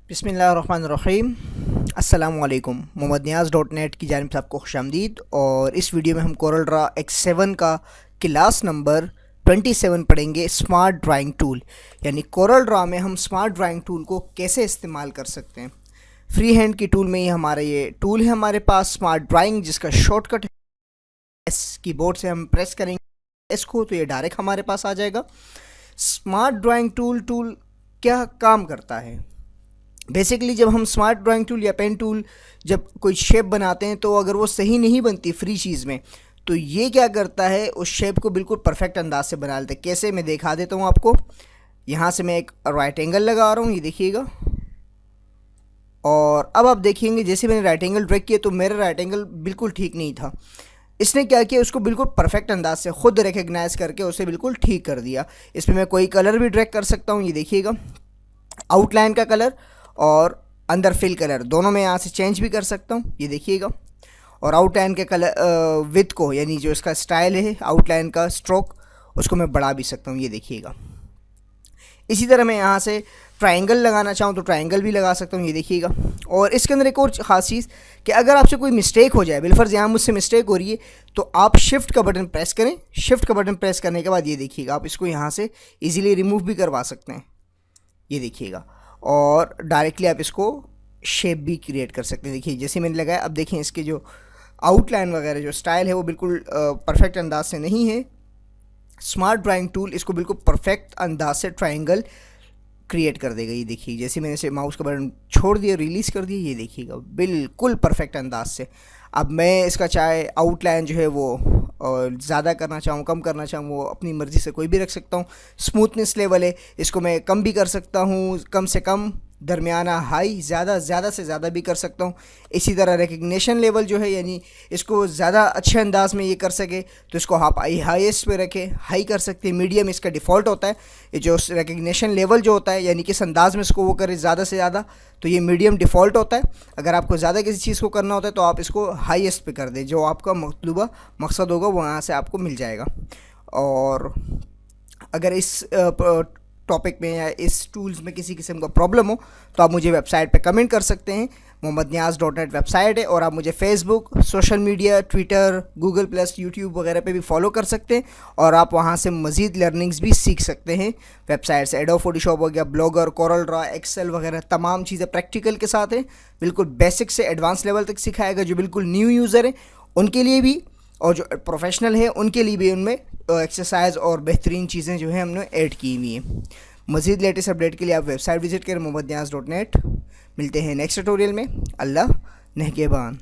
बिस्मिल्लाहिर्रहमानिर्रहीम। अस्सलामुअलैकुम। मोहम्मद नियाज़ .net की जानिब से आपको खुशामदीद। और इस वीडियो में हम कोरल ड्रा X7 का क्लास नंबर 27 पढ़ेंगे, स्मार्ट ड्राइंग टूल। यानी कोरल ड्रा में हम स्मार्ट ड्राइंग टूल को कैसे इस्तेमाल कर सकते हैं। फ्री हैंड की टूल में ही हमारा ये टूल है हमारे पास, स्मार्ट ड्राइंग, जिसका शॉर्टकट है एस। कीबोर्ड से हम प्रेस करेंगे इसको तो ये डायरेक्ट हमारे पास आ जाएगा। स्मार्ट ड्राइंग टूल क्या काम करता है? बेसिकली जब हम स्मार्ट ड्राइंग टूल या पेन टूल जब कोई शेप बनाते हैं तो अगर वो सही नहीं बनती फ्री चीज़ में, तो ये क्या करता है, उस शेप को बिल्कुल परफेक्ट अंदाज से बना लेते हैं। कैसे, मैं दिखा देता हूँ आपको। यहाँ से मैं एक राइट एंगल लगा रहा हूँ, ये देखिएगा। और अब आप देखेंगे जैसे मैंने राइट एंगल ड्रैग किया तो मेरा राइट एंगल बिल्कुल ठीक नहीं था। इसने क्या किया, उसको बिल्कुल परफेक्ट अंदाज से खुद रिकग्नाइज करके उसे बिल्कुल ठीक कर दिया। इसमें मैं कोई कलर भी ड्रैग कर सकता हूँ, ये देखिएगा। आउटलाइन का कलर और अंदर फिल कलर दोनों में यहाँ से चेंज भी कर सकता हूँ, ये देखिएगा। और आउटलाइन के कलर विथ को, यानी जो इसका स्टाइल है आउटलाइन का स्ट्रोक, उसको मैं बढ़ा भी सकता हूँ, ये देखिएगा। इसी तरह मैं यहाँ से ट्रायंगल लगाना चाहूँ तो ट्रायंगल भी लगा सकता हूँ, ये देखिएगा। और इसके अंदर एक और ख़ास चीज़ कि अगर आपसे कोई मिस्टेक हो जाए, बिलफर्ज यहाँ मुझसे मिस्टेक हो रही है, तो आप शिफ्ट का बटन प्रेस करें। शिफ्ट का बटन प्रेस करने के बाद ये देखिएगा, आप इसको यहाँ से ईज़िली रिमूव भी करवा सकते हैं, ये देखिएगा। और डायरेक्टली आप इसको शेप भी क्रिएट कर सकते हैं। देखिए जैसे मैंने लगाया, अब देखें इसके जो आउटलाइन वगैरह जो स्टाइल है वो बिल्कुल परफेक्ट अंदाज से नहीं है। स्मार्ट ड्राइंग टूल इसको बिल्कुल परफेक्ट अंदाज से ट्रायंगल क्रिएट कर देगा, ये देखिए। जैसे मैंने इसे माउस का बटन छोड़ दिया, रिलीज़ कर दिया, ये देखिएगा बिल्कुल परफेक्ट अंदाज से। अब मैं इसका चाहे आउटलाइन जो है वो ज़्यादा करना चाहूँ, कम करना चाहूँ, वो अपनी मर्ज़ी से कोई भी रख सकता हूँ। स्मूथनेस लेवल है, इसको मैं कम भी कर सकता हूँ, कम से कम, दरमियाना, हाई, ज़्यादा से ज़्यादा भी कर सकता हूँ। इसी तरह रिकग्निशन लेवल जो है, यानी इसको ज़्यादा अच्छे अंदाज में ये कर सके तो इसको आप हाईएस्ट पे रखें, हाई कर सकते हैं। मीडियम इसका डिफ़ॉल्ट होता है। ये जो रिकग्निशन लेवल जो होता है, यानी किस अंदाज में इसको वो करे ज़्यादा से ज़्यादा, तो ये मीडियम डिफ़ॉल्ट होता है। अगर आपको ज़्यादा किसी चीज़ को करना होता है तो आप इसको हाईएस्ट पे कर दें, जो आपका मतलूबा मकसद होगा वो यहाँ से आपको मिल जाएगा। और अगर इस टॉपिक में या इस टूल्स में किसी किस्म का प्रॉब्लम हो तो आप मुझे वेबसाइट पे कमेंट कर सकते हैं। मोहम्मद नियाज़ .net वेबसाइट है। और आप मुझे Facebook, social media, Twitter, Google plus, YouTube वगैरह पे भी फॉलो कर सकते हैं। और आप वहाँ से मज़ीद लर्निंग्स भी सीख सकते हैं वेबसाइट से। एडोब फोटोशॉप हो गया, ब्लॉगर, कोरल ड्रा, एक्सेल वगैरह तमाम चीज़ें प्रैक्टिकल के साथ हैं। बिल्कुल बेसिक से एडवांस लेवल तक सिखाएगा। जो बिल्कुल न्यू यूज़र है उनके लिए भी, और जो प्रोफेशनल है उनके लिए भी उनमें एक्सरसाइज और बेहतरीन चीज़ें जो हैं हमने ऐड की हुई हैं। मज़ीद लेटेस्ट अपडेट के लिए आप वेबसाइट विजिट करें, mohammadniaz.net। मिलते हैं नेक्स्ट ट्यूटोरियल में। अल्लाह नेहगेबान।